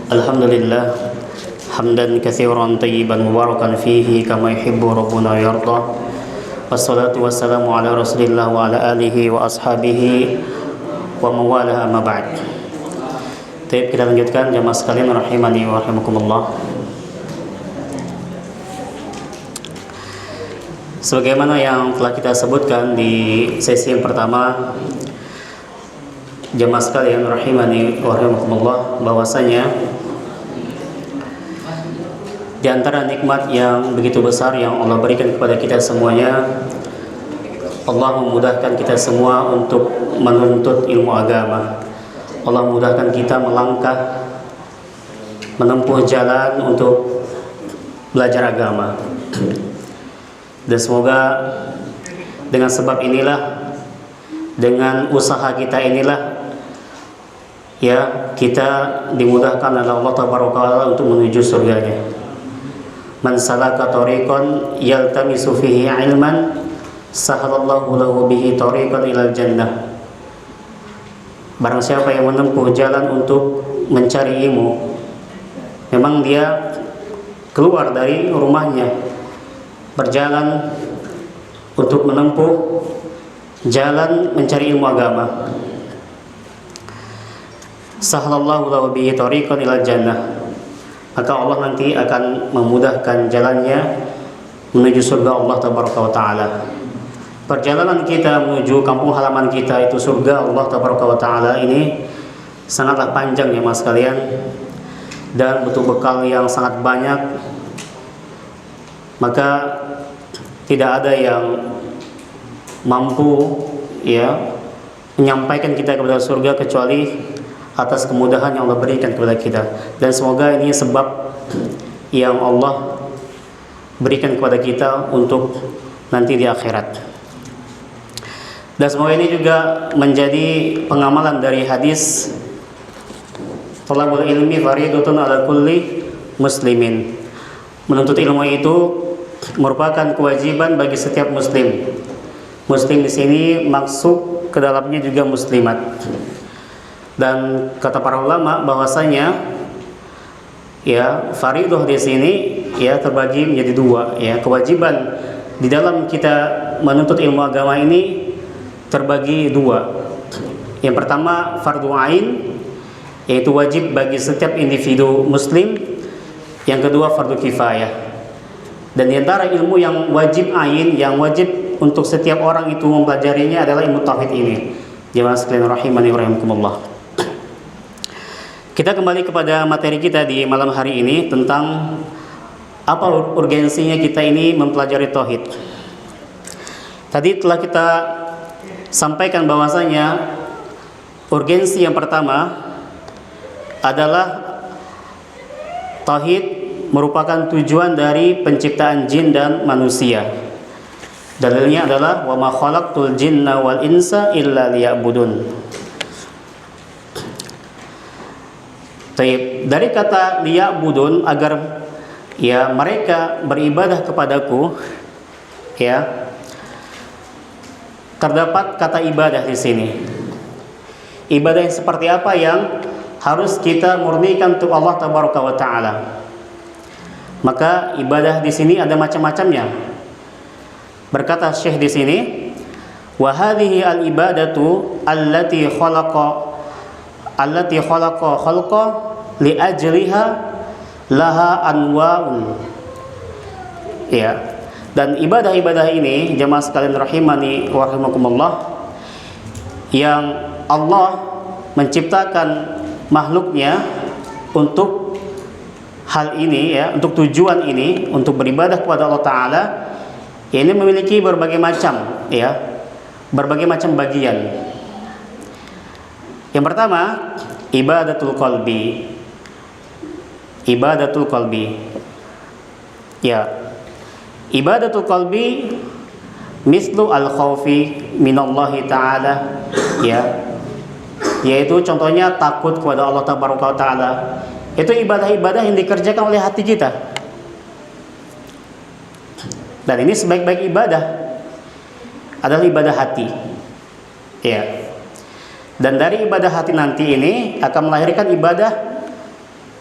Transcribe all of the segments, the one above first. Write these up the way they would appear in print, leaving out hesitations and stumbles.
Alhamdulillah hamdan katsiran tayyiban mubarakan fihi kama yuhibbu rabbuna yarda. Wassalatu wassalamu ala Rasulillah wa ala alihi wa ashabihi wa mawalah amma ba'd. Baik, kita lanjutkan jamaah sekalian rahimani wa rahimakumullah. Sebagaimana yang telah kita sebutkan di sesi yang pertama, jamaah sekalian rahimani wa rahimakumullah, bahwasanya di antara nikmat yang begitu besar yang Allah berikan kepada kita semuanya, Allah memudahkan kita semua untuk menuntut ilmu agama. Allah memudahkan kita melangkah menempuh jalan untuk belajar agama. Dan semoga dengan sebab inilah, dengan usaha kita inilah, ya, kita dimudahkan oleh Allah Tabaraka wa Ta'ala untuk menuju surganya. Man salaka tariqan yaltamisu fihi ilman sahalallahu lahu bihi tariqan ilal jannah. Barang siapa yang menempuh jalan untuk mencari ilmu, memang dia keluar dari rumahnya, berjalan untuk menempuh jalan mencari ilmu agama. Sahalallahu lahu bihi tariqan ilal jannah, maka Allah nanti akan memudahkan jalannya menuju surga Allah Tabaraka wa Ta'ala. Perjalanan kita menuju kampung halaman kita, itu surga Allah Tabaraka wa Ta'ala, ini sangatlah panjang ya mas sekalian, dan butuh bekal yang sangat banyak. Maka tidak ada yang mampu ya menyampaikan kita kepada surga kecuali atas kemudahan yang Allah berikan kepada kita. Dan semoga ini sebab yang Allah berikan kepada kita untuk nanti di akhirat. Dan semoga ini juga menjadi pengamalan dari hadis talabul ilmi fariidatun ala kulli muslimin. Menuntut ilmu itu merupakan kewajiban bagi setiap muslim. Muslim di sini maksud ke dalamnya juga muslimat. Dan kata para ulama bahwasanya ya fariidah di sini ya terbagi menjadi dua ya. Kewajiban di dalam kita menuntut ilmu agama ini terbagi dua. Yang pertama fardu ain, yaitu wajib bagi setiap individu muslim. Yang kedua fardu kifayah. Dan di antara ilmu yang wajib ain, yang wajib untuk setiap orang itu mempelajarinya adalah ilmu tauhid ini. Jemaah sekalian rahimani wa rahimakumullah. Kita kembali kepada materi kita di malam hari ini tentang apa urgensinya kita ini mempelajari tauhid. Tadi telah kita sampaikan bahwasanya urgensi yang pertama adalah tauhid merupakan tujuan dari penciptaan jin dan manusia. Dalilnya adalah wa ma khalaqtul jinna wal insa illa liya'budun. Dari kata liya'budun, agar ya mereka beribadah kepadaku, ya, terdapat kata ibadah di sini. Ibadah yang seperti apa yang harus kita murnikan untuk Allah Tabaraka wa Ta'ala? Maka ibadah di sini ada macam-macamnya. Berkata Syekh di sini, wa hadhihi al-ibadatu allati khalaqa khalqa li ajliha laha anwa'un. Ya. Dan ibadah-ibadah ini jemaah sekalian rahimani wa rahimakumullah, yang Allah menciptakan makhluknya untuk hal ini ya, untuk tujuan ini, untuk beribadah kepada Allah Ta'ala, ini memiliki berbagai macam ya, berbagai macam bagian. Yang pertama, ibadatul qalbi. Ibadatul qalbi. Ya. Ibadatul qalbi mislu al-khawfi minallahi ta'ala, ya. Yaitu contohnya takut kepada Allah Tabaraka wa Ta'ala. Itu ibadah-ibadah yang dikerjakan oleh hati kita. Dan ini sebaik-baik ibadah adalah ibadah hati. Ya. Dan dari ibadah hati nanti ini akan melahirkan ibadah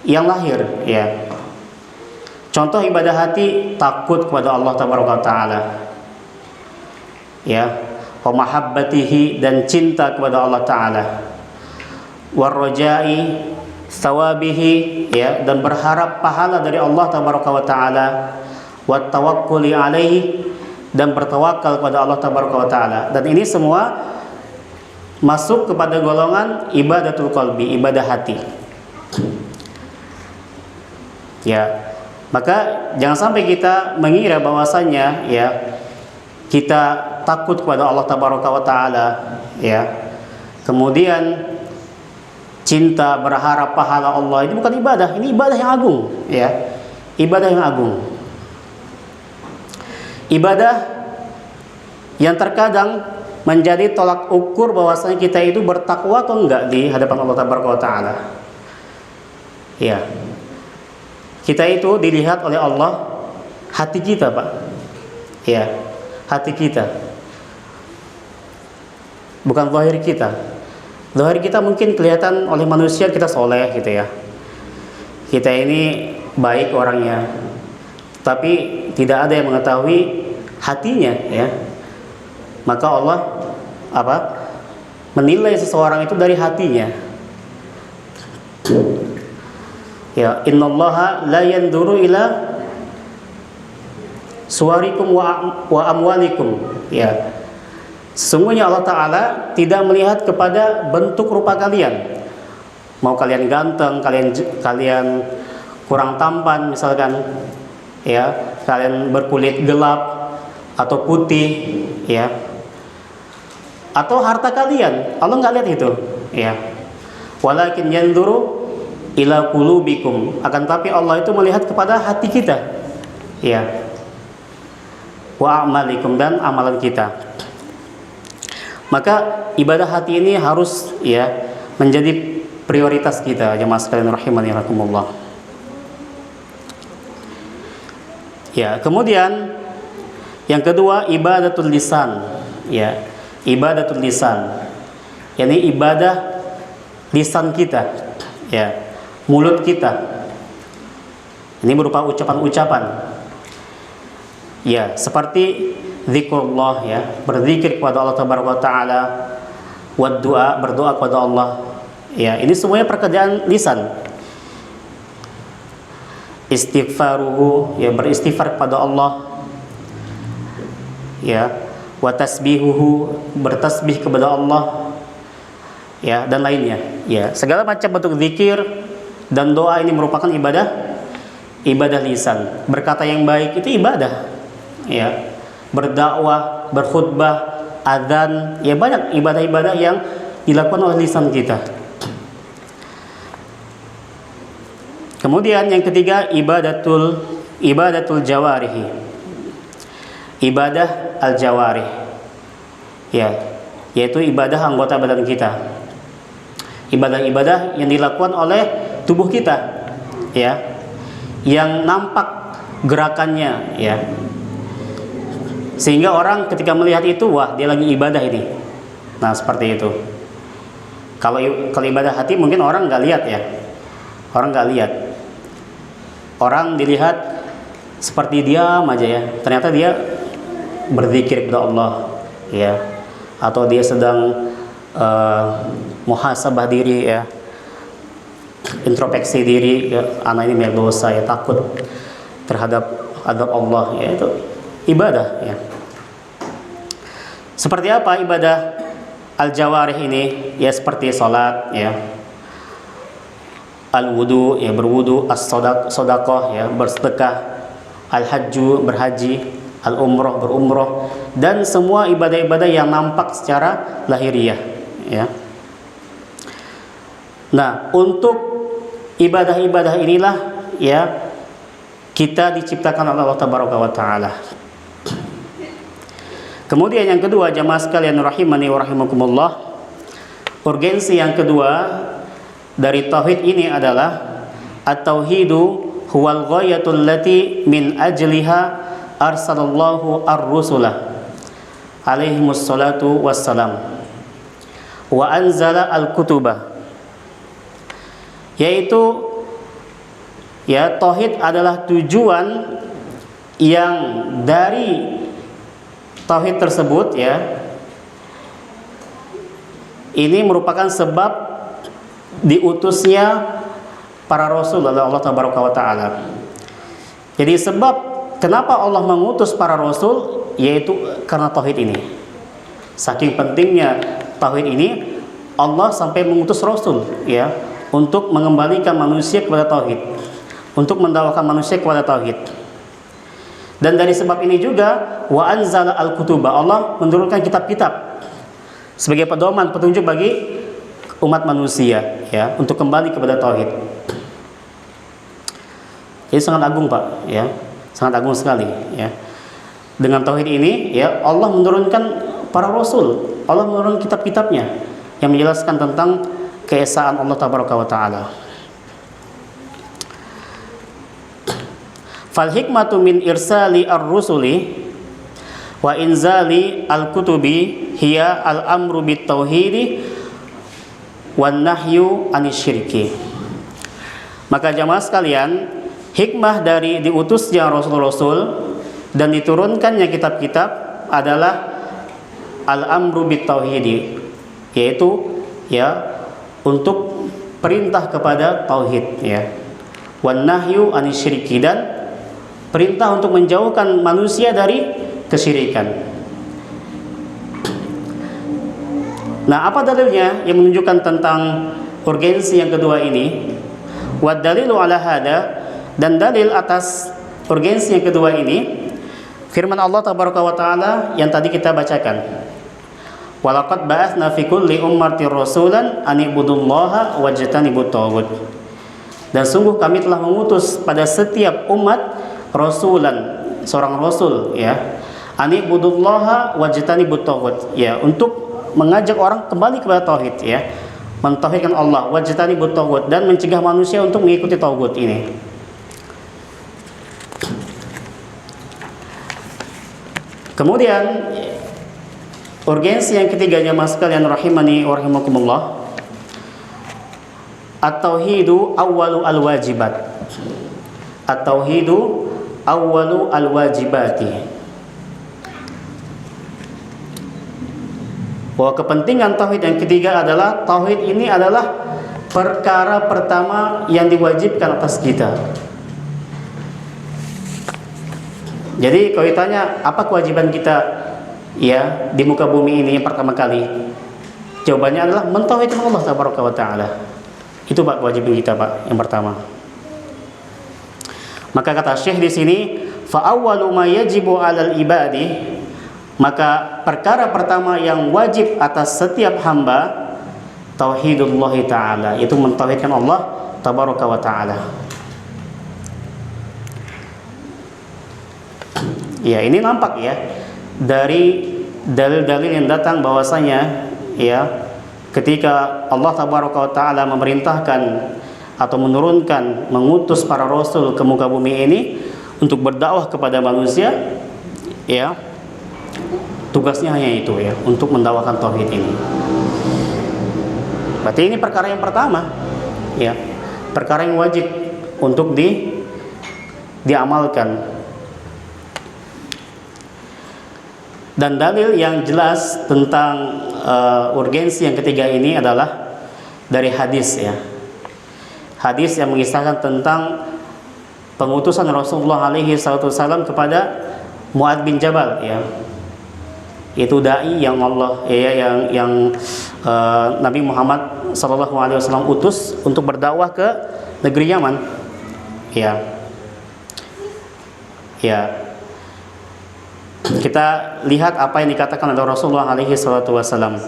yang lahir, ya. Contoh ibadah hati, takut kepada Allah Taala, ya, wa mahabbatihi, dan cinta kepada Allah Taala, warrojai thawabihi, ya, dan berharap pahala dari Allah Taala, wa tawakkuli alaihi, dan bertawakal kepada Allah Taala. Dan ini semua masuk kepada golongan ibadatul qalbi, ibadah hati, ya. Maka jangan sampai kita mengira bahwasanya, ya, kita takut kepada Allah Taala, ya, kemudian cinta, berharap pahala Allah, itu bukan ibadah. Ini ibadah yang agung, ya, ibadah yang agung, ibadah yang terkadang menjadi tolak ukur bahwasanya kita itu bertakwa atau enggak di hadapan Allah Taala, ya. Kita itu dilihat oleh Allah hati kita, Pak, ya, hati kita, bukan zahir kita. Zahir kita mungkin kelihatan oleh manusia kita soleh, gitu ya, kita ini baik orangnya, tapi tidak ada yang mengetahui hatinya, ya. Maka Allah menilai seseorang itu dari hatinya. Ya, innallaha la yanzuru ila suwarikum wa amwalikum, ya. Sesungguhnya Allah Ta'ala tidak melihat kepada bentuk rupa kalian, mau kalian ganteng, kalian kurang tampan misalkan, ya, kalian berkulit gelap atau putih, ya, atau harta kalian. Allah nggak lihat itu, ya. Walakin yanzuru ila qulubikum, akan tapi Allah itu melihat kepada hati kita, ya, wa amalikum, dan amalan kita. Maka ibadah hati ini harus, ya, menjadi prioritas kita, jemaah sekalian rahimani rahimakumullah. Ya, kemudian yang kedua ibadatul lisan, ya, ibadatul lisan, yakni ibadah lisan kita, ya, mulut kita. Ini berupa ucapan-ucapan, ya, seperti zikrullah, ya, berzikir kepada Allah Taala, wa doa, berdoa kepada Allah, ya. Ini semuanya pekerjaan lisan. Istighfaruhu, ya, beristighfar kepada Allah, ya, wa tasbihuhu, bertasbih kepada Allah, ya, dan lainnya, ya. Segala macam bentuk zikir dan doa ini merupakan ibadah lisan. Berkata yang baik itu ibadah, ya. Berdakwah, berkhutbah, adzan, ya, banyak ibadah-ibadah yang dilakukan oleh lisan kita. Kemudian yang ketiga ibadatul jawarihi, ibadah al-jawarih, ya, yaitu ibadah anggota badan kita, ibadah-ibadah yang dilakukan oleh tubuh kita, ya, yang nampak gerakannya, ya, sehingga orang ketika melihat itu, wah, dia lagi ibadah ini. Nah, seperti itu. Kalau ibadah hati mungkin orang nggak lihat, ya, orang nggak lihat, orang dilihat seperti diam aja, ya, ternyata dia berzikir kepada Allah, ya, atau dia sedang muhasabah diri, ya, introspeksi diri, ya, anak ini banyak dosa, ya, takut terhadap azab Allah, ya, itu ibadah, ya. Seperti apa ibadah al-jawarih ini? Ya, seperti salat, ya, al-wudu, ya, berwudu, as-shadaqah, ya, bersedekah, al-hajju, berhaji, al-umrah, berumrah, dan semua ibadah-ibadah yang nampak secara lahiriah, ya. Nah, untuk ibadah-ibadah inilah, ya, kita diciptakan oleh Allah Taala. Kemudian yang kedua, jamaah sekalian rahimani wa rahimakumullah, urgensi yang kedua dari tauhid ini adalah at-tauhidu huwal ghayatul lati min ajliha arsalallahu ar-rusula alaihimus salatu wassalam wa anzala al-kutuba, yaitu Ya, tauhid adalah tujuan yang dari tauhid tersebut, ya, ini merupakan sebab diutusnya para rasul oleh Allah Tabaraka wa Ta'ala. Jadi sebab kenapa Allah mengutus para rasul, yaitu karena tauhid ini. Saking pentingnya tauhid ini, Allah sampai mengutus rasul, ya, untuk mengembalikan manusia kepada tauhid, untuk mendakwakan manusia kepada tauhid. Dan dari sebab ini juga wa anzala al-kutuba, Allah menurunkan kitab-kitab sebagai pedoman petunjuk bagi umat manusia, ya, untuk kembali kepada tauhid. Jadi sangat agung, Pak, ya. Sangat agung sekali, ya. Dengan tauhid ini, ya, Allah menurunkan para rasul, Allah menurunkan kitab-kitabnya yang menjelaskan tentang keesaan Allah Tabaraka wa Ta'ala. Fal hikmatu min irsali ar-rusuli wa inzali al-kutubi hiya al-amru bit tauhidi wan nahyu anisyirki. Maka jamaah sekalian, hikmah dari diutusnya rasul-rasul dan diturunkannya kitab-kitab adalah al-amru bit tauhidi, yaitu, ya, untuk perintah kepada tauhid, ya, wan nahyu anisyirki, dan perintah untuk menjauhkan manusia dari kesyirikan. Nah, apa dalilnya yang menunjukkan tentang urgensi yang kedua ini? Wa dalilu ala hada, dan dalil atas urgensi yang kedua ini firman Allah Tabaraka wa Ta'ala yang tadi kita bacakan. Walaqad ba'atsna fi kulli ummatin rasulan an ibudullaha wajtanibut taghut. Dan sungguh kami telah mengutus pada setiap umat rasulan, seorang rasul, ya, an ibudullaha wajtanibut taghut, ya, untuk mengajak orang kembali kepada tauhid, ya, mentauhidkan Allah, wajtanibut taghut, dan mencegah manusia untuk mengikuti taghut ini. Kemudian urgensi yang ketiganya, mas sekalian rahimani wa rahimakumullah, at-tauhidu awwalu al-wajibat. At-tauhidu awwalu al-wajibati. Bahwa kepentingan tauhid yang ketiga adalah tauhid ini adalah perkara pertama yang diwajibkan atas kita. Jadi kalau ditanya apa kewajiban kita, ya, di muka bumi ini yang pertama kali, jawabannya adalah mentauhidkan Allah Tabaraka wa Ta'ala. Itu, Pak, kewajiban kita, Pak, yang pertama. Maka kata Syekh di sini, fa awwalu ma yajibu 'alal ibadi, maka perkara pertama yang wajib atas setiap hamba tauhidullah ta'ala, itu mentauhidkan Allah Tabaraka wa Ta'ala. Ya, ini nampak, ya, dari dalil-dalil yang datang bahwasanya, ya, ketika Allah Tabaraka wa Ta'ala memerintahkan atau menurunkan, mengutus para rasul ke muka bumi ini untuk berdakwah kepada manusia, ya, tugasnya hanya itu, ya, untuk mendakwakan tauhid ini. Berarti ini perkara yang pertama, ya, perkara yang wajib untuk diamalkan. Dan dalil yang jelas tentang urgensi yang ketiga ini adalah dari hadis, ya. Hadis yang mengisahkan tentang pengutusan Rasulullah alaihi wasallam kepada Mu'adz bin Jabal, ya. Itu dai yang Allah, ya, yang Nabi Muhammad sallallahu alaihi wasallam utus untuk berdakwah ke negeri Yaman. Ya. Ya. Kita lihat apa yang dikatakan oleh Rasulullah alaihi wasallam.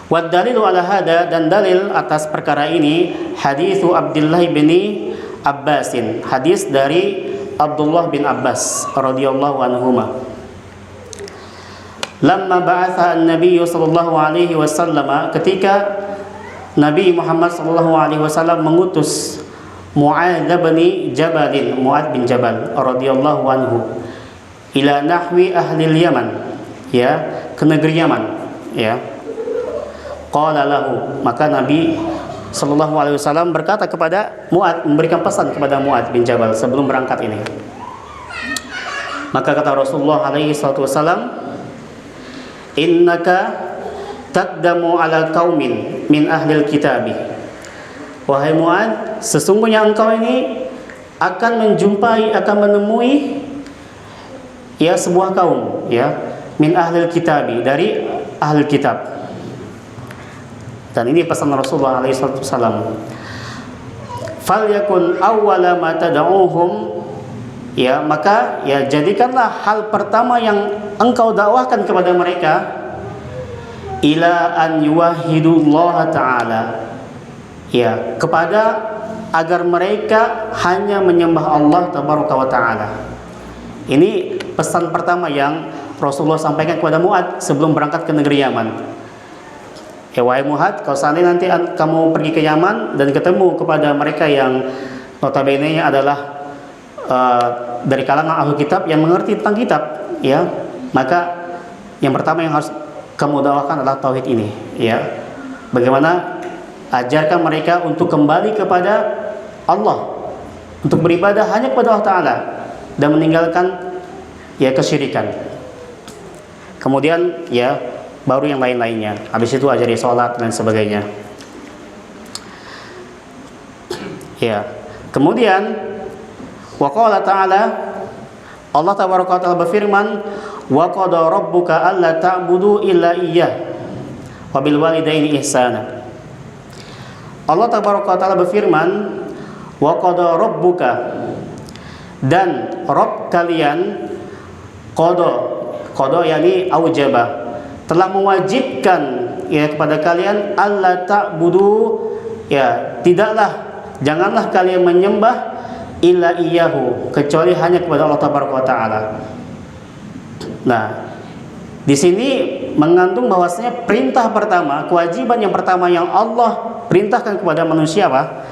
Wa dalilu ala hada, dan dalil atas perkara ini haditsu Abdullah bin Abbasin, hadis dari Abdullah bin Abbas radhiyallahu anhuma. Lamma ba'atha an-nabiy sallallahu alaihi wasallam, ketika Nabi Muhammad sallallahu alaihi wasallam mengutus Mu'adz bin Jabal radhiyallahu anhu ila nahwi ahli Yaman, ya, ke negeri Yaman, ya. Qala lahu, maka Nabi Sallallahu Alaihi Wasallam berkata kepada Mu'adz, memberikan pesan kepada Mu'adz bin Jabal sebelum berangkat ini. Maka kata Rasulullah Alaihi Wasallam, innaka taqdamu ala qaumin min ahlil kitabi. Wahai Mu'adz, sesungguhnya engkau ini akan menjumpai, akan menemui ya sebuah kaum, ya, min ahlil kitabi, dari ahlul kitab. Dan ini pesan Rasulullah SAW. Falyakun awwala ma tad'uhum, ya, maka ya jadikanlah hal pertama yang engkau dakwahkan kepada mereka, ila an yuwahhidullah ta'ala, ya, kepada agar mereka hanya menyembah Allah tabaraka wa ta'ala. Ini pesan pertama yang Rasulullah sampaikan kepada Mu'adz sebelum berangkat ke negeri Yaman. Ya, wahai Mu'adz, kalau seandainya nanti kamu pergi ke Yaman dan ketemu kepada mereka yang notabene-nya adalah dari kalangan ahli kitab yang mengerti tentang kitab, ya, maka yang pertama yang harus kamu dakwahkan adalah tauhid ini, ya. Bagaimana ajarkan mereka untuk kembali kepada Allah, untuk beribadah hanya kepada Allah Ta'ala dan meninggalkan ya kesyirikan. Kemudian ya baru yang lain-lainnya. Habis itu ajari sholat dan sebagainya. Ya. Kemudian wa qala ta'ala, Allah tabaraka wa ta'ala berfirman, wa qada rabbuka alla ta'budu illa iyyah wa bil walidaini ihsana. Allah tabaraka wa ta'ala berfirman, wa qada rabbuka, dan Rabb kalian, qada yani aujaba, telah mewajibkan ya kepada kalian, alla ta'budu, ya, janganlah kalian menyembah illa iyyahu, kecuali hanya kepada Allah tabaraka wa ta'ala. Nah, di sini mengandung bahwasanya perintah pertama, kewajiban yang pertama yang Allah perintahkan kepada manusia apa?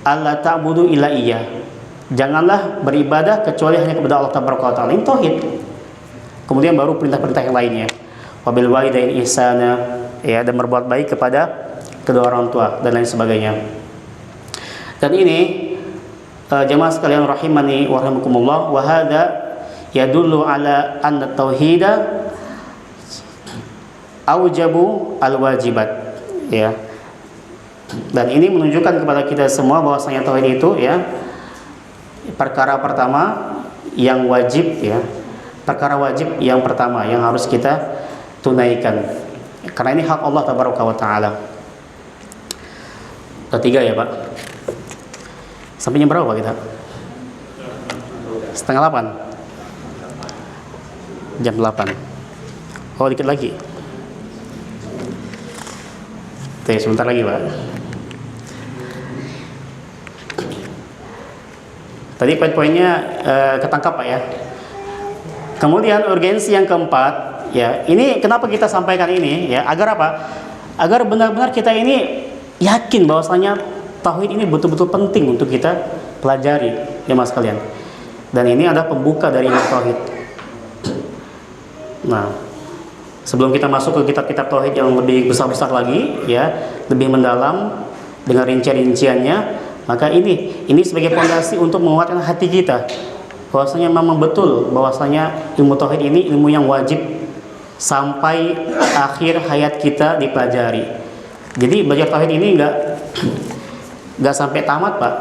Alla ta'budu illa iyyah, janganlah beribadah kecuali hanya kepada Allah tabaraka wa ta'ala. Ini tauhid. Kemudian baru perintah-perintah yang lainnya, wabil walidain ihsana, ya, dan berbuat baik kepada kedua orang tua dan lain sebagainya. Dan ini jemaah sekalian rahimani wa rahimakumullah, wa hadza yadullu ala anna tauhida aujabu al-wajibat, ya. Dan ini menunjukkan kepada kita semua bahwasanya tauhid itu, ya, perkara pertama yang wajib, ya, perkara wajib yang pertama yang harus kita tunaikan, karena ini hak Allah tabaraka wa ta'ala. Ketiga ya Pak, sampai jam berapa kita? 7:30, jam 8. Oh, dikit lagi. Oke, sebentar lagi Pak. Tadi poin-poinnya ketangkap Pak ya. Kemudian urgensi yang keempat, ya, ini kenapa kita sampaikan ini, ya, agar apa? Agar benar-benar kita ini yakin bahwasanya tauhid ini betul-betul penting untuk kita pelajari, ya Mas kalian. Dan ini adalah pembuka dari tauhid. Nah, sebelum kita masuk ke kitab-kitab tauhid yang lebih besar-besar lagi, ya, lebih mendalam dengan rincian-rinciannya, maka ini sebagai fondasi untuk menguatkan hati kita bahwasanya memang betul bahwasanya ilmu tauhid ini ilmu yang wajib sampai akhir hayat kita dipelajari. Jadi belajar tauhid ini enggak sampai tamat Pak.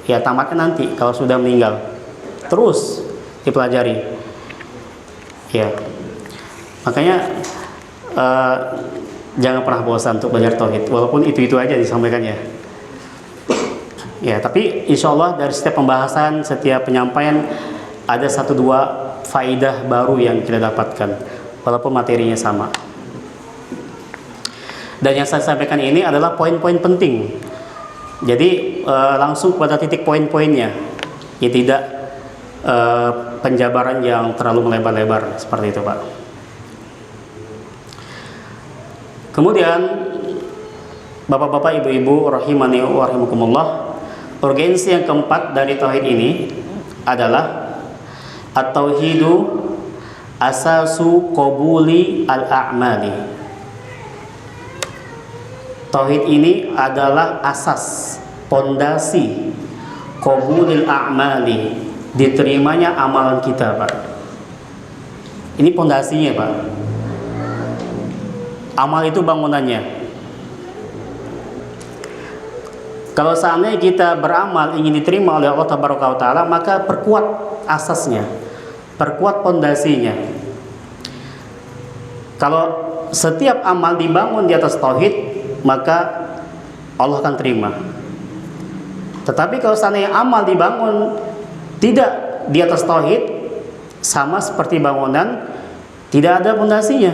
Ya, tamatnya nanti kalau sudah meninggal. Terus dipelajari. Ya. Makanya jangan pernah bosan untuk belajar tauhid, walaupun itu aja disampaikannya. Ya, tapi insya Allah dari setiap pembahasan, setiap penyampaian ada 1-2 faidah baru yang kita dapatkan, walaupun materinya sama. Dan yang saya sampaikan ini adalah poin-poin penting. Jadi langsung pada titik poin-poinnya, ya, tidak penjabaran yang terlalu melebar-lebar seperti itu Pak. Kemudian Bapak-bapak, ibu-ibu rahimani wa rahimakumullah, urgensi yang keempat dari tauhid ini adalah at-tauhidu asasu qabuli al-a'mali. Tauhid ini adalah asas, pondasi qabulil a'mali, diterimanya amalan kita, Pak. Ini pondasinya, Pak. Amal itu bangunannya. Kalau seandainya kita beramal ingin diterima oleh Allah Tabaraka wa Ta'ala, maka perkuat asasnya, perkuat pondasinya. Kalau setiap amal dibangun di atas tauhid, maka Allah akan terima. Tetapi kalau seandainya amal dibangun tidak di atas tauhid, sama seperti bangunan tidak ada pondasinya,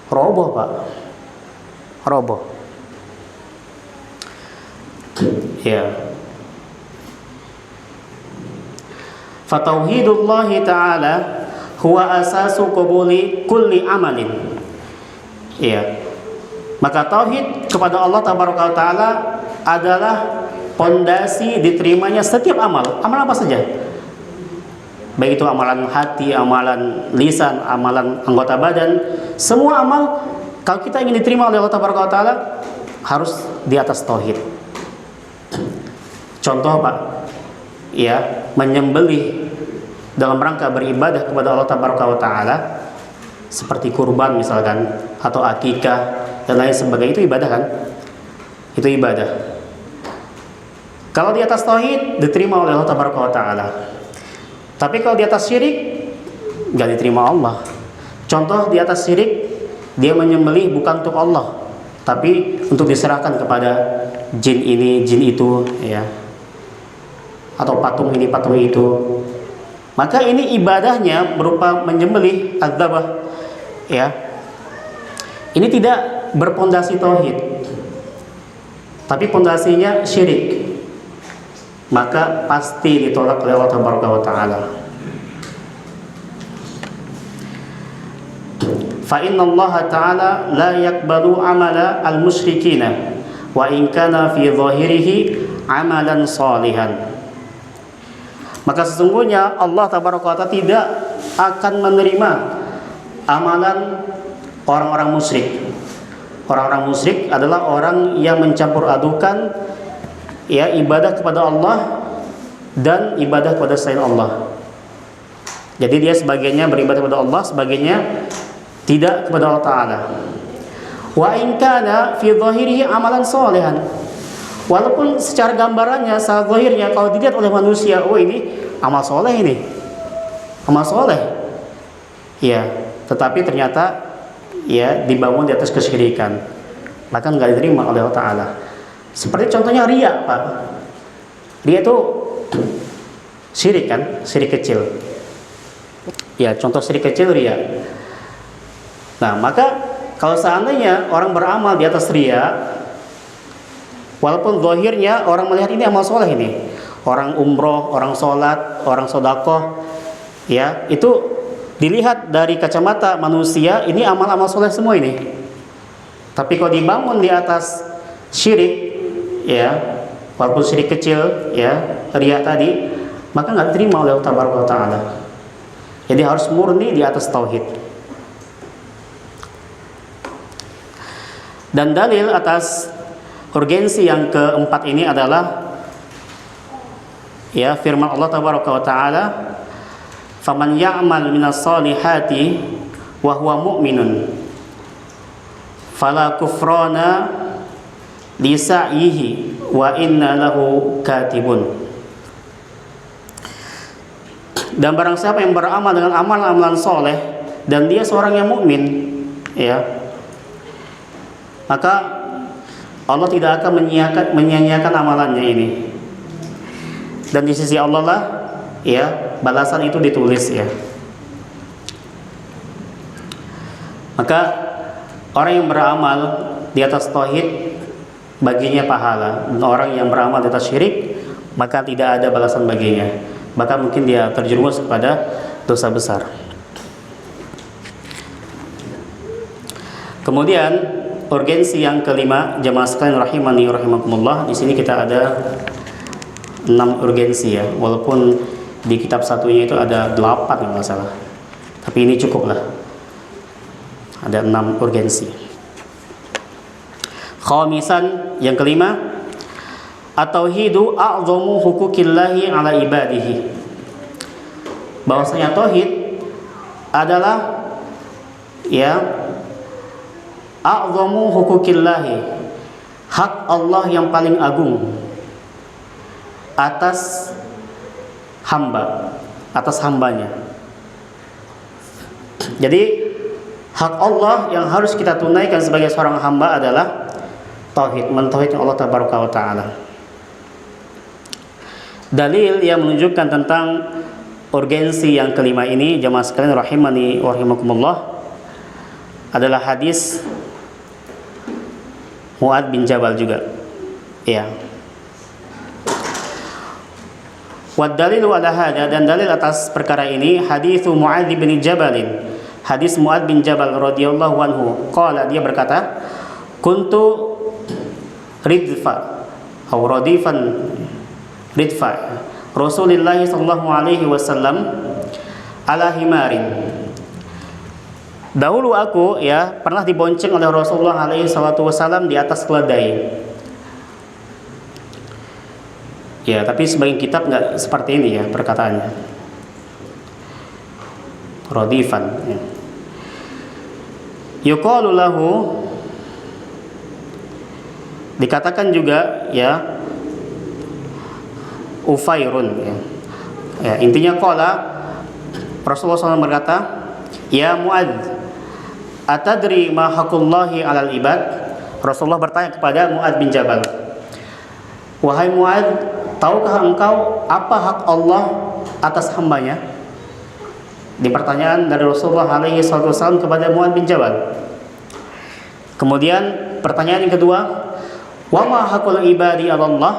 roboh, Pak, roboh. Ya. Fatauhidullahi ta'ala huwa asasu qabuli kulli amalin. Ya. Maka tauhid kepada Allah Tabaraka wa Ta'ala adalah pondasi diterimanya setiap amal. Amal apa saja? Baik itu amalan hati, amalan lisan, amalan anggota badan, semua amal kalau kita ingin diterima oleh Allah Tabaraka wa Ta'ala harus di atas tauhid. Contoh, Pak, ya, menyembelih dalam rangka beribadah kepada Allah Tabaraka wa Ta'ala seperti kurban misalkan, atau akikah dan lain sebagainya, itu ibadah kan? Itu ibadah. Kalau di atas tauhid diterima oleh Allah Tabaraka wa Ta'ala. Tapi kalau di atas syirik nggak diterima Allah. Contoh, di atas syirik dia menyembelih bukan untuk Allah, tapi untuk diserahkan kepada jin ini, jin itu, ya, atau patung ini, patung itu. Maka ini ibadahnya berupa menyembelih, adzabah, ya. Ini tidak berpondasi tauhid, tapi pondasinya syirik. Maka pasti ditolak oleh Allah Tabaraka wa Ta'ala. Fa inna Allah Ta'ala la yakbalu amala al-musyrikina wa in kana fi zahirihi amalan salihan. Maka sesungguhnya Allah Tabaraka wa Ta'ala tidak akan menerima amalan orang-orang musyrik. Orang-orang musyrik adalah orang yang mencampur adukan, ya, ibadah kepada Allah dan ibadah kepada selain Allah. Jadi dia sebagiannya beribadah kepada Allah, sebagiannya tidak kepada Allah Ta'ala. Wa in kana fi dhahirihi amalan salihan. Walaupun secara gambarannya, secara zahirnya, kalau dilihat oleh manusia, oh ini amal soleh, ini amal soleh, ya, tetapi ternyata, ya, dibangun di atas kesyirikan, maka nggak diterima oleh Allah Ta'ala. Seperti contohnya riya, Pak. Riya itu syirik kan, syirik kecil. Ya, contoh syirik kecil riya. Nah, maka kalau seandainya orang beramal di atas riya, walaupun zahirnya orang melihat ini amal soleh, ini orang umroh, orang sholat, orang sodakoh, ya, itu dilihat dari kacamata manusia ini amal-amal soleh semua ini. Tapi kalau dibangun di atas syirik, ya, walaupun syirik kecil, ya, riya tadi, maka nggak diterima oleh Allah Ta'ala. Jadi harus murni di atas tauhid. Dan dalil atas urgensi yang keempat ini adalah, ya, firman Allah Tabaraka wa Ta'ala, faman ya'mal minas solihati wa huwa mu'minun fala kufrana li sa'yihi wa inna lahu katibun. Dan barang siapa yang beramal dengan amalan-amalan soleh dan dia seorang yang mukmin, ya, maka Allah tidak akan menyia-nyiakan amalannya ini. Dan di sisi Allah lah, ya, balasan itu ditulis, ya. Maka orang yang beramal di atas tauhid baginya pahala, dan orang yang beramal di atas syirik maka tidak ada balasan baginya, maka mungkin dia terjerumus kepada dosa besar. Kemudian urgensi yang kelima, jemaah sekalian rahimani rahimakumullah, di sini kita ada 6 urgensi, ya, walaupun di kitab satunya itu ada 8 kalau nggak salah, tapi ini cukup lah, ada 6 urgensi. Khamisan, yang kelima, at-tauhidu a'zamu huquqillahi ala ibadihi. Bahwasanya tauhid adalah a'zamu huquqillahi, hak Allah yang paling agung atas hambanya. Jadi hak Allah yang harus kita tunaikan sebagai seorang hamba adalah tauhid, mentauhidkan Allah tabaraka wa taala. Dalil yang menunjukkan tentang urgensi yang kelima ini, jamaah sekalian rahimani wa rahimakumullah, adalah hadis Mu'adz bin Jabal juga. Ya. Wa dalilu ala hada, dan dalil atas perkara ini hadis Mu'adz bin Jabalin, hadis Mu'adz bin Jabal radhiyallahu anhu, qala, dia berkata, kuntu ridfa atau radifan ridfa Rasulullah sallallahu alaihi wasallam ala himarin. Dahulu aku pernah dibonceng oleh Rasulullah alaihi salatu wasallam di atas keledai. Ya, tapi sebagian kitab nggak seperti ini perkataannya. Radifan. Yuqalu lahu, dikatakan juga Ufairun. Intinya qala, Rasulullah SAW berkata, ya Mu'adz, atadri ma haqqullahi 'alal ibad? Rasulullah bertanya kepada Mu'adz bin Jabal, wahai Mu'adz, tahukah engkau apa hak Allah atas hambanya? Di pertanyaan dari Rasulullah alaihi wasallam kepada Mu'adz bin Jabal. Kemudian pertanyaan yang kedua, wa ma haqqul ibadi 'ala Allah?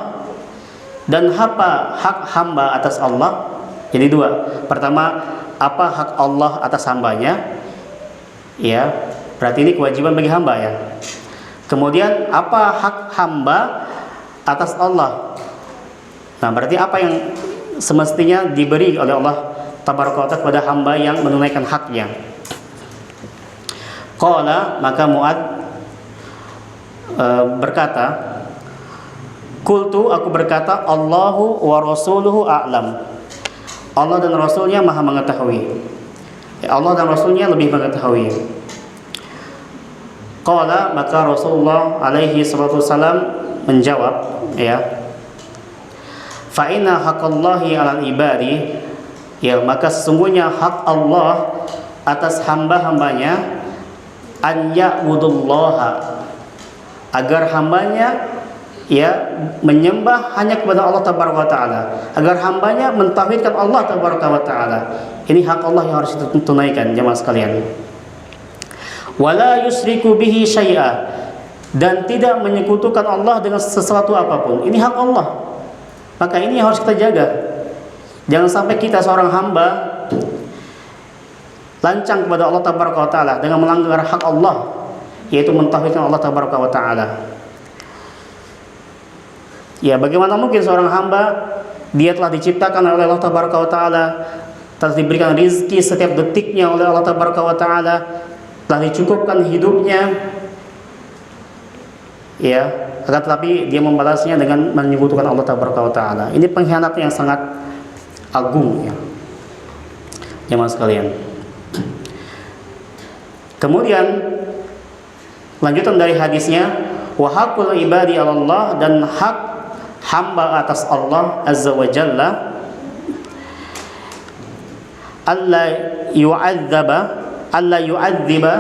Dan apa hak hamba atas Allah? Jadi dua. Pertama, apa hak Allah atas hambanya? Berarti ini kewajiban bagi hamba Kemudian apa hak hamba atas Allah? Nah, berarti apa yang semestinya diberi oleh Allah tabaraka wa ta'ala kepada hamba yang menunaikan haknya? Qala, maka Mu'adz berkata, qultu, aku berkata, Allahu wa rasuluhu a'lam. Allah dan Rasulnya maha mengetahui. Allah dan Rasulnya lebih mengetahui. Qala, maka Rasulullah alaihi salatu wasalam menjawab, fa inna haqqallahi 'alal ibadi, maka sesungguhnya hak Allah atas hamba-hambanya, an ya'budullaha, agar hambanya menyembah hanya kepada Allah tabaraka wa taala, agar hambanya mentauhidkan Allah tabaraka wa taala. Ini hak Allah yang harus ditunaikan, jemaah sekalian. Wala yusriku bihi syai'a, dan tidak menyekutukan Allah dengan sesuatu apapun. Ini hak Allah. Maka ini yang harus kita jaga. Jangan sampai kita seorang hamba lancang kepada Allah tabaraka wa taala dengan melanggar hak Allah, yaitu mentauhidkan Allah tabaraka wa taala. Bagaimana mungkin seorang hamba, dia telah diciptakan oleh Allah tabaraka wa taala, telah diberikan rizki setiap detiknya oleh Allah tabaraka wa taala, telah dicukupkan hidupnya, akan tetapi dia membalasnya dengan menyekutukan Allah tabaraka wa taala. Ini pengkhianatan yang sangat agung, jemaah sekalian. Kemudian lanjutan dari hadisnya, wa haqqul ibadi 'ala Allah, dan hak hamba atas Allah azza wa jalla, alla yu'adziba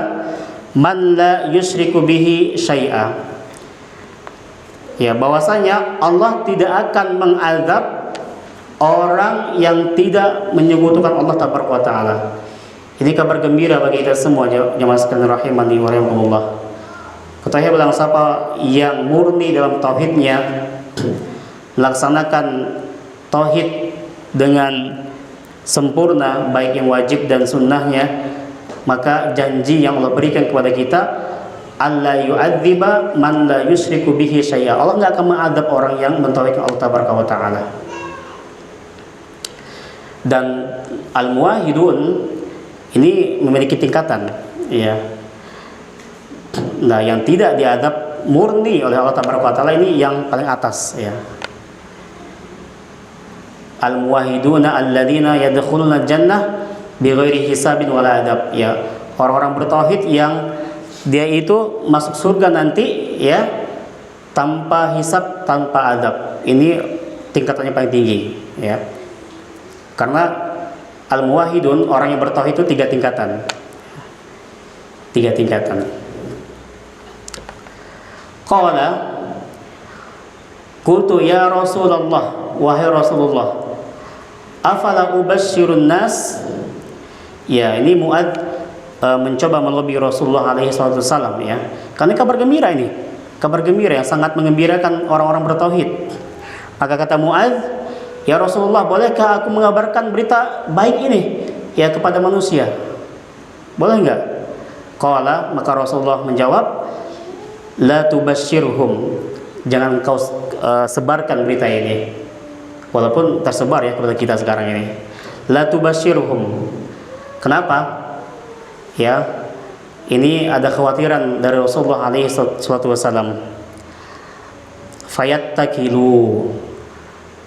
man la yusyriku bihi syai'a. Bahwasanya Allah tidak akan mengazab orang yang tidak menyekutukan Allah tabaraka wa taala. Ini kabar gembira bagi kita semua, jemaah sekalian rahimani wa rahimakumullah. Ketahui barang siapa yang murni dalam tauhidnya, laksanakan tauhid dengan sempurna, baik yang wajib dan sunnahnya, maka janji yang Allah berikan kepada kita, alla yu'adziba man la yusyriku bihi syai'a. Allah enggak akan mengadab orang yang mentauhidkan Allah tabaraka wa taala. Dan al-muwahhidun ini memiliki tingkatan, Nah, yang tidak diadab murni oleh Allah Taala ini yang paling atas ya. Al-muwahhiduna alladzina yadkhuluna jannah bighairi hisabin wala adab ya. Orang-orang bertauhid yang dia itu masuk surga nanti ya tanpa hisab, tanpa adab. Ini tingkatannya paling tinggi ya. Karena al-muwahhidun, orang yang bertauhid itu 3 tingkatan. 3 tingkatan. Qala qultu ya Rasulullah, wahai Rasulullah, afala ubashshirun nas? Ya, ini Mu'adz mencoba melobi Rasulullah alaihi wasallam ya. Karena kabar gembira ini, kabar gembira yang sangat mengembirakan orang-orang bertauhid. Maka kata Mu'adz, ya Rasulullah, bolehkah aku mengabarkan berita baik ini ya kepada manusia? Boleh enggak? Qala, maka Rasulullah menjawab, la tubashshirhum, jangan kau sebarkan berita ini. Walaupun tersebar ya kepada kita sekarang ini. La tubashshirhum. Kenapa? Ya, ini ada kekhawatiran dari Rasulullah alaihi wasallam. Fayattakilu.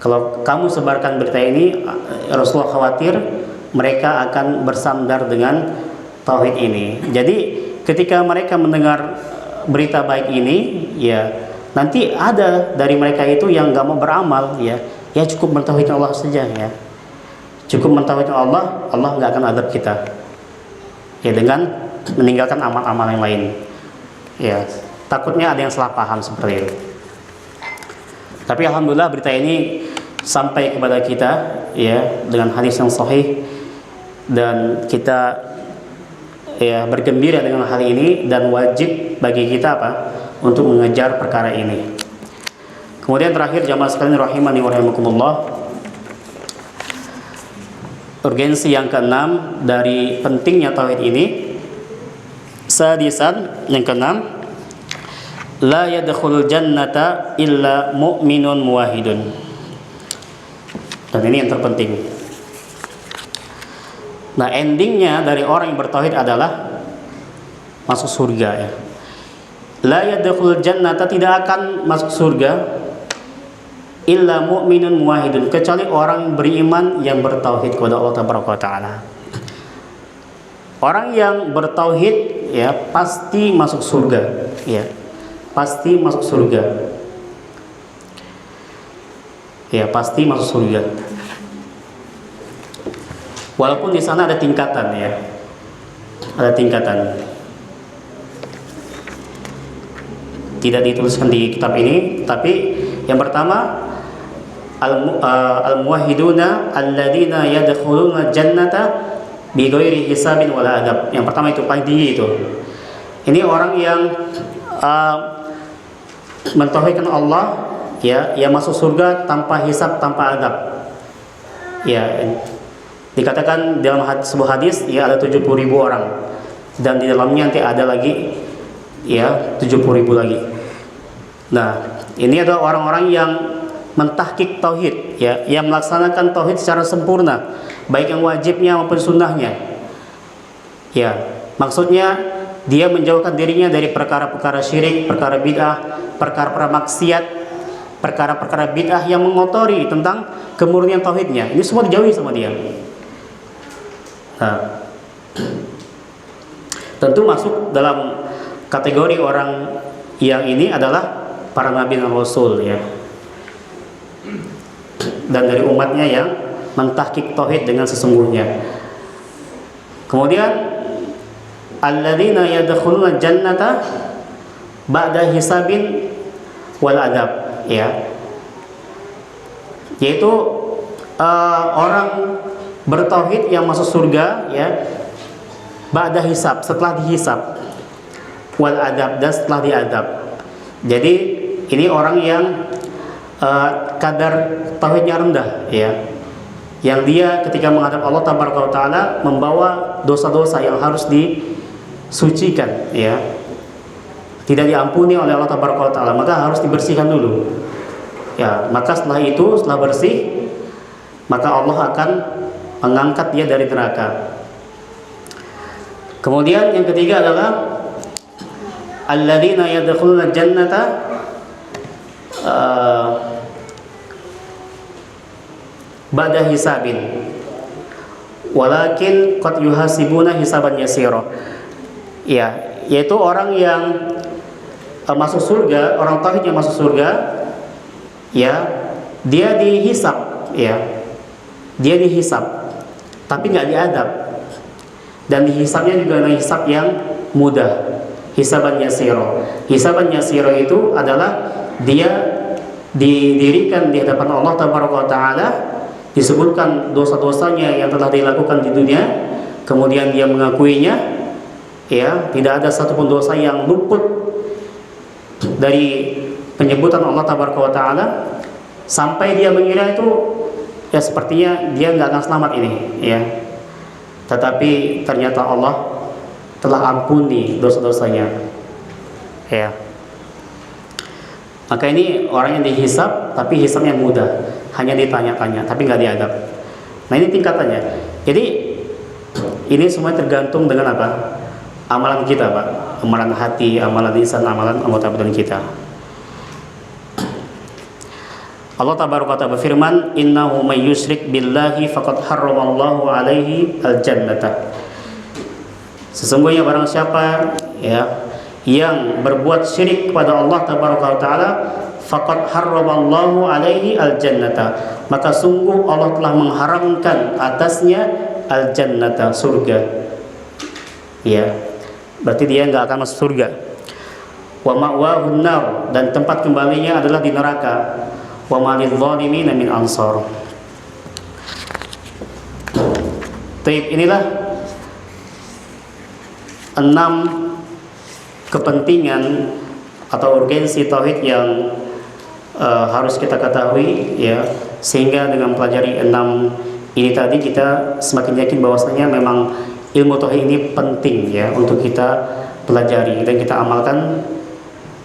Kalau kamu sebarkan berita ini, Rasulullah khawatir mereka akan bersandar dengan tauhid ini. Jadi ketika mereka mendengar berita baik ini, ya nanti ada dari mereka itu yang nggak mau beramal, ya cukup mentauhidkan Allah saja ya. Cukup mentauhidkan Allah, Allah nggak akan adab kita. Ya dengan meninggalkan amal-amal yang lain. Ya, takutnya ada yang salah paham seperti itu. Tapi alhamdulillah berita ini sampai kepada kita ya dengan hadis yang sahih, dan kita ya bergembira dengan hal ini, dan wajib bagi kita apa? Untuk mengejar perkara ini. Kemudian terakhir jamaah sekalian rahimani wa rahimakumullah, urgensi yang keenam dari pentingnya tauhid ini, sadisan, yang keenam, la yadkhulul jannata illa mu'minun muwahhidun. Dan ini yang terpenting. Nah, endingnya dari orang yang bertauhid adalah masuk surga ya. La yadkhulul jannata, tidak akan masuk surga, illa mu'minun muwahhidun, kecuali orang beriman yang bertauhid kepada Allah Taala. Orang yang bertauhid ya pasti masuk surga ya. Pasti masuk surga. Ya, pasti masuk surga. Walaupun di sana ada tingkatan ya. Ada tingkatan. Tidak dituliskan di kitab ini, tapi yang pertama al-muwahhiduna alladzina yadkhuluna jannata bighairi hisabin wala adab. Yang pertama itu paling tinggi itu. Ini orang yang mentauhidkan Allah ya, yang masuk surga tanpa hisab, tanpa adab. Ya, dikatakan dalam sebuah hadis ya ada 70.000 orang, dan di dalamnya nanti ada lagi ya 70.000 lagi. Nah, ini adalah orang-orang yang mentahqiq tauhid ya, yang melaksanakan tauhid secara sempurna, baik yang wajibnya maupun sunnahnya. Ya, maksudnya dia menjauhkan dirinya dari perkara-perkara syirik, perkara bid'ah, perkara-perkara maksiat, perkara-perkara bid'ah yang mengotori tentang kemurnian tauhidnya. Ini semua dijauhi sama dia. Nah, tentu masuk dalam kategori orang yang ini adalah para nabi dan rasul ya, dan dari umatnya yang mentahqiq tauhid dengan sesungguhnya. Kemudian alladzina yadkhuluna jannata ba'da hisabin wal adab ya, yaitu orang bertauhid yang masuk surga ya ba'da hisab, setelah dihisab, wal adab, dan setelah diadab. Jadi ini orang yang kadar tauhidnya rendah ya, yang dia ketika menghadap Allah Taala membawa dosa-dosa yang harus disucikan ya, tidak diampuni oleh Allah Taala, maka harus dibersihkan dulu ya. Maka setelah itu, setelah bersih, maka Allah akan mengangkat dia dari neraka. Kemudian yang ketiga adalah alladzina yadkhuluna jannata ba'da hisabin walakin qad yuhasibuna hisaban yasira. Ya, yaitu orang yang masuk surga, orang tauhid yang masuk surga, ya, dia dihisab, ya. Dia dihisab, tapi nggak diadab. Dan dihisabnya juga adalah hisab yang mudah. Hisaban yasira. Hisaban yasira itu adalah dia didirikan di hadapan Allah Taala, disebutkan dosa-dosanya yang telah dilakukan di dunia, kemudian dia mengakuinya, ya, tidak ada satupun dosa yang luput dari penyebutan Allah Taala, sampai dia mengira itu, ya, sepertinya dia nggak akan selamat ini, ya. Tetapi ternyata Allah telah ampuni dosa-dosanya, ya. Maka ini orang yang dihisab, tapi hisabnya mudah, hanya ditanya-tanya, tapi nggak diadab. Nah, ini tingkatannya. Jadi ini semua tergantung dengan apa? Amalan kita, Pak. Amalan hati, amalan lisan, amalan anggota badan kita. Allah tabaraka ta'ala berfirman, innahu may yusyrik billahi faqad harramallahu alaihi aljannata. Sesungguhnya barang siapa, ya, yang berbuat syirik kepada Allah tabaraka ta'ala, faqad harramallahu alaihi aljannata, maka sungguh Allah telah mengharamkan atasnya aljannata, surga. Ya, berarti dia enggak akan masuk surga. Wa ma'wahun nar, dan tempat kembalinya adalah di neraka. Wa ma lidh-dhalimin min ansar. Taib, inilah 6 kepentingan atau urgensi tauhid yang harus kita ketahui, ya, sehingga dengan pelajari 6 ini tadi kita semakin yakin bahwasanya memang ilmu tauhid ini penting, ya, untuk kita pelajari dan kita amalkan,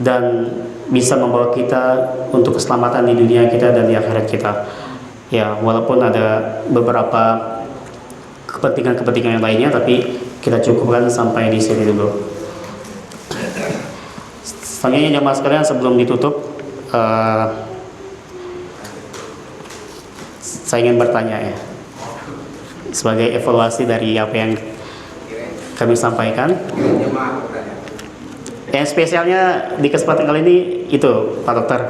dan bisa membawa kita untuk keselamatan di dunia kita dan di akhirat kita. Ya, walaupun ada beberapa kepentingan-kepentingan yang lainnya, tapi kita cukupkan sampai di sini dulu. Selanjutnya jemaah sekalian, sebelum ditutup, saya ingin bertanya, ya, sebagai evaluasi dari apa yang kami sampaikan. Yang spesialnya di kesempatan kali ini itu, Pak Dokter.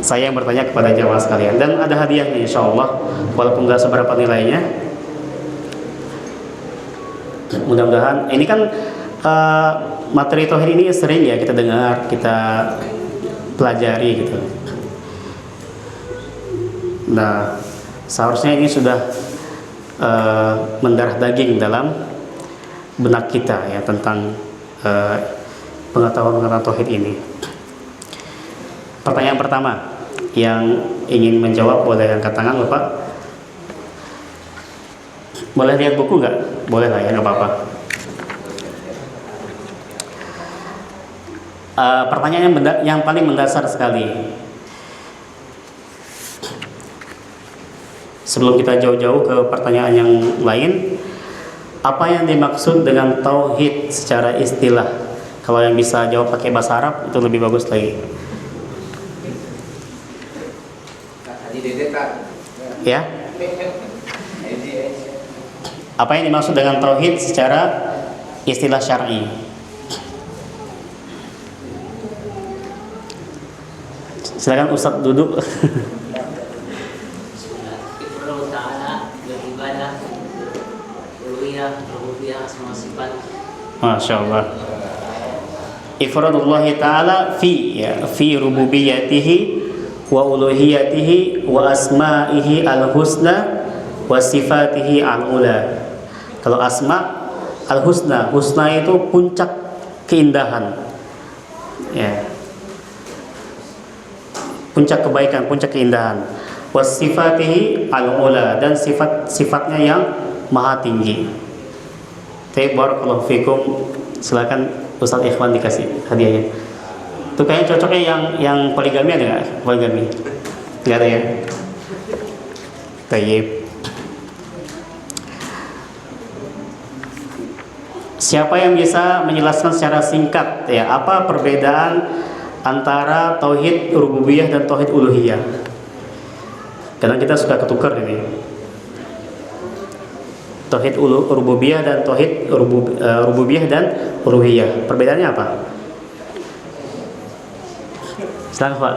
Saya yang bertanya kepada jemaah sekalian, dan ada hadiahnya insya Allah, walaupun nggak seberapa nilainya. Mudah-mudahan ini kan materi tauhid ini sering, ya, kita dengar, kita pelajari gitu. Nah, seharusnya ini sudah mendarah daging dalam benak kita, ya, tentang pengetahuan tauhid ini. Pertanyaan pertama, yang ingin menjawab boleh angkat tangan, Bapak. Boleh lihat buku nggak? Boleh lah, ya, nggak apa-apa. Pertanyaan yang paling mendasar sekali. Sebelum kita jauh-jauh ke pertanyaan yang lain, apa yang dimaksud dengan tauhid secara istilah? Kalau yang bisa jawab pakai bahasa Arab itu lebih bagus lagi. Ya? Apa yang dimaksud dengan tauhid secara istilah syar'i? Silakan Ustadz duduk. Masya Allah. Ifradullah ta'ala fi rububiyatihi wa uluhiyatihi wa asma'ihi al-husna wa sifatihi al-ula. Kalau asma al-husna, husna itu puncak keindahan, ya, puncak kebaikan, puncak keindahan. Wa sifatihi al-ula, dan sifat-sifatnya yang maha tinggi. Barakallahu fikum. Silakan Ustaz Ikhwan dikasih hadiahnya. Itu kayaknya cocoknya yang poligami ada nggak? Poligami nggak ada, ya? Tayyib. Siapa yang bisa menjelaskan secara singkat ya apa perbedaan antara tauhid rububiyah dan tauhid uluhiyah? Karena kita suka ketukar ini. Tauhid rububiyah dan tauhid rububiyah dan uluhiyah. Perbedaannya apa? Silakan Pak.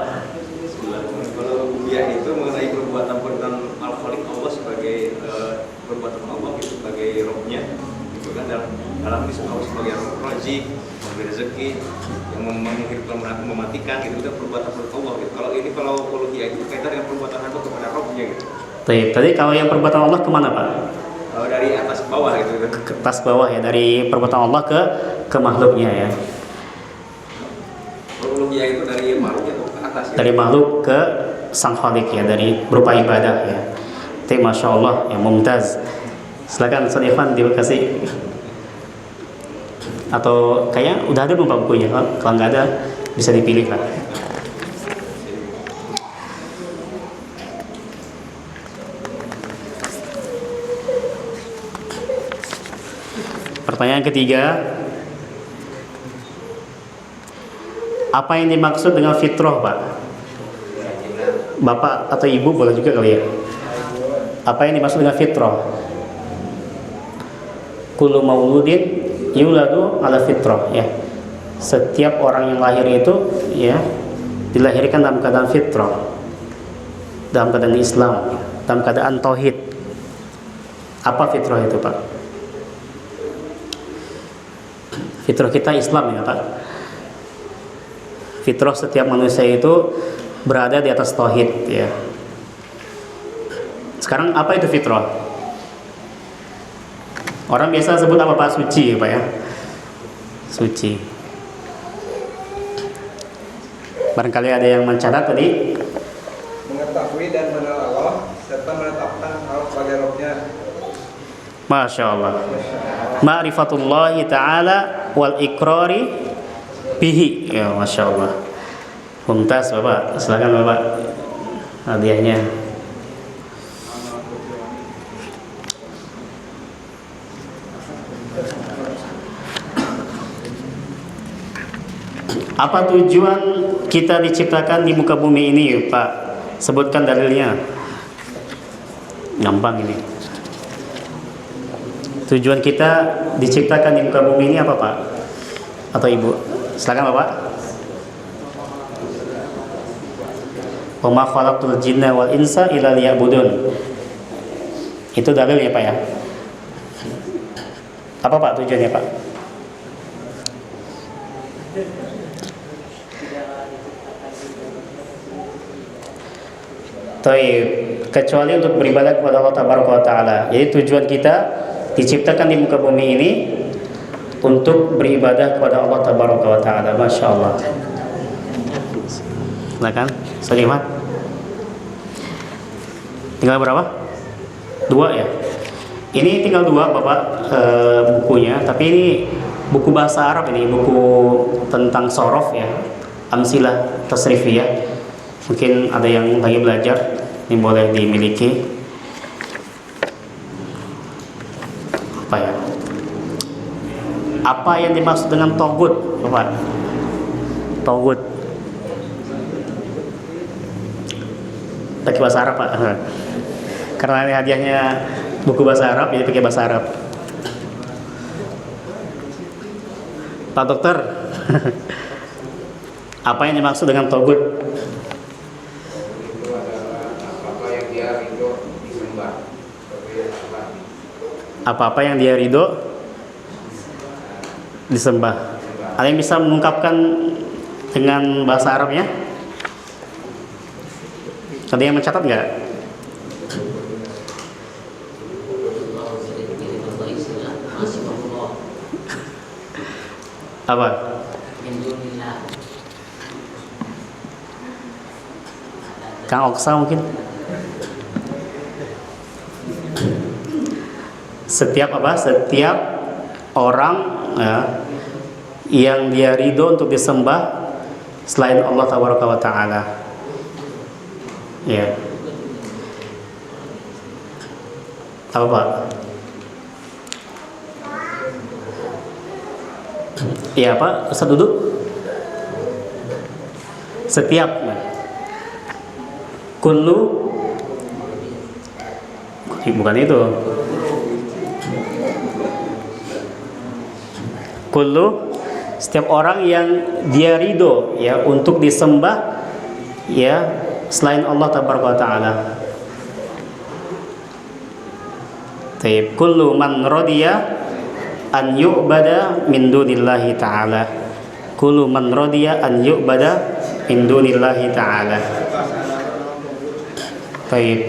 Kalau rububiyah itu mengenai perbuatan Al-Khaliq Allah sebagai perbuatan Allah itu sebagai rohnya, itu kan dalam Allah sebagai Razik, memberi rezeki, yang menghidupkan, mematikan, itu kan perbuatan Allah gitu. Kalau uluhiyah itu kaitan dengan perbuatan hamba kepada rohnya gitu. Tadi kalau yang perbuatan Allah kemana Pak? Dari atas ke bawah gitu. Ke atas bawah ya, dari perbuatan Allah ke makhluknya ya. Uluhiyah itu dari makhluknya ke atas ya. Dari makhluk ke sang khalik ya, dari berupa ibadah ya. Itu Masya Allah yang mumtaz. Silakan Ustaz Irfan dikasih, atau kayaknya udah ada belum Pak bukunya? Kalau nggak ada bisa dipilih Pak. Pertanyaan ketiga, apa yang dimaksud dengan fitrah Pak? Bapak atau Ibu boleh juga kali ya. Apa yang dimaksud dengan fitrah? Kullu mauludin yuladu ala fitrah ya. Setiap orang yang lahir itu ya dilahirkan dalam keadaan fitrah, dalam keadaan Islam, dalam keadaan tauhid. Apa fitrah itu Pak? Fitrah kita Islam ya Pak. Fitrah setiap manusia itu berada di atas tauhid ya. Sekarang apa itu fitrah? Orang biasa sebut apa Pak? Suci Pak ya. Suci. Barangkali ada yang mencatat tadi. Mengetahui dan mengenal Allah serta menetapkan Allah sebagai rohnya. Masya Allah. Ma'rifatullahi ta'ala wal ikrari bihi. Ya Masya Allah. Mumtaz Bapak. Silakan Bapak hadiahnya. Apa tujuan kita diciptakan di muka bumi ini Pak? Sebutkan dalilnya. Gampang ini. Tujuan kita diciptakan di muka bumi ini apa Pak? Atau Ibu? Silakan Bapak. Wa ma khalaqtul jinna wal insa illa liya'budun. Itu dalilnya Pak ya. Apa Pak tujuannya Pak? Kecuali untuk beribadah kepada Allah Taala. Jadi tujuan kita diciptakan di muka bumi ini untuk beribadah kepada Allah Taala. Masya Allah. Silakan, Salimat. Tinggal berapa? 2 ya. Ini tinggal 2 Bapak bukunya. Tapi ini buku bahasa Arab, ini buku tentang sorof ya, amsilah tasrifiyah. Mungkin ada yang lagi belajar, ini boleh dimiliki. Apa ya? Apa yang dimaksud dengan togut, Bapak? Togut. Pakai bahasa Arab, Pak. Karena ini hadiahnya buku bahasa Arab, jadi pakai bahasa Arab. Pak Dokter, apa yang dimaksud dengan togut? Apa-apa yang dia ridho disembah. Ada yang bisa mengungkapkan dengan bahasa Arabnya? Ada yang mencatat nggak? Apa? Kang Oksa mungkin? Setiap orang ya, yang dia ridho untuk disembah selain Allah Taala. Ya. Apa Pak? Ya apa? Ustaz duduk. Setiap kullu bukan itu. Kullu setiap orang yang dia ridho ya untuk disembah ya selain Allah tabaraka taala. Taib kullu man radiya an yu'bada min dunillahi ta'ala. Kullu man radiya an yu'bada min dunillahi ta'ala. Taib.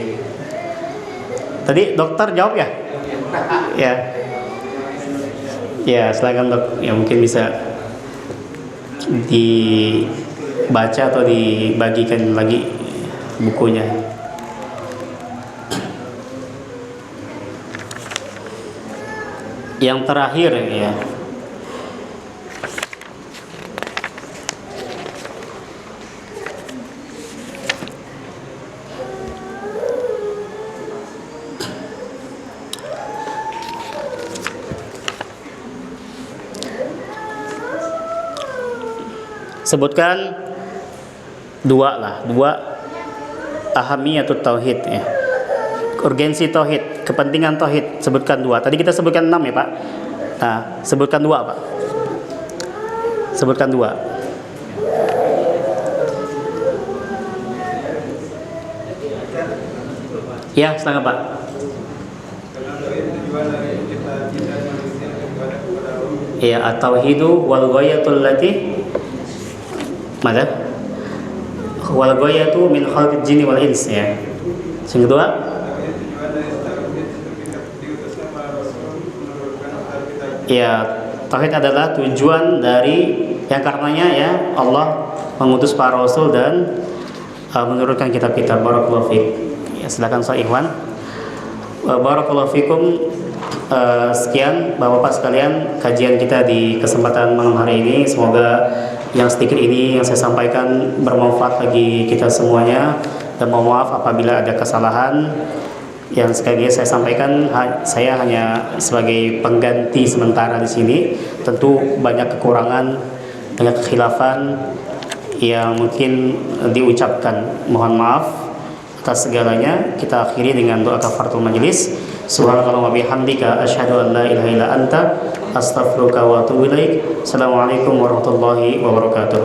Tadi dokter jawab ya? Ya. Ya, silakan dok. Ya mungkin bisa dibaca atau dibagikan lagi bukunya. Yang terakhir ya. Sebutkan dua ahamiyatut tauhid ya. Urgensi tauhid, kepentingan tauhid, sebutkan dua. Tadi kita sebutkan 6 ya Pak. Nah, sebutkan dua Pak. Sebutkan dua. Ya, silakan Pak. Ya, at-tauhidu wal ghayatul lati mana? Wal ghayatu min khalqil jinni wal ins ya. Yang kedua, ya, tauhid adalah tujuan dari yang karenanya ya Allah mengutus para rasul dan menurunkan kitab-kitab. Barakallahu fiik. Ya, silakan Ustaz Ikhwan. Barakallahu fikum. Sekian Bapak-bapak sekalian kajian kita di kesempatan malam hari ini. Semoga yang sedikit ini yang saya sampaikan bermanfaat bagi kita semuanya, dan mohon maaf apabila ada kesalahan. Yang sekali lagi saya sampaikan, saya hanya sebagai pengganti sementara di sini. Tentu banyak kekurangan, banyak kekhilafan yang mungkin diucapkan. Mohon maaf atas segalanya. Kita akhiri dengan doa kafaratul majelis. Subhanallah wa bihamdika asyhadu an la ilaha illa anta astaghfiruka wa atubu ilaik. Assalamualaikum warahmatullahi wabarakatuh.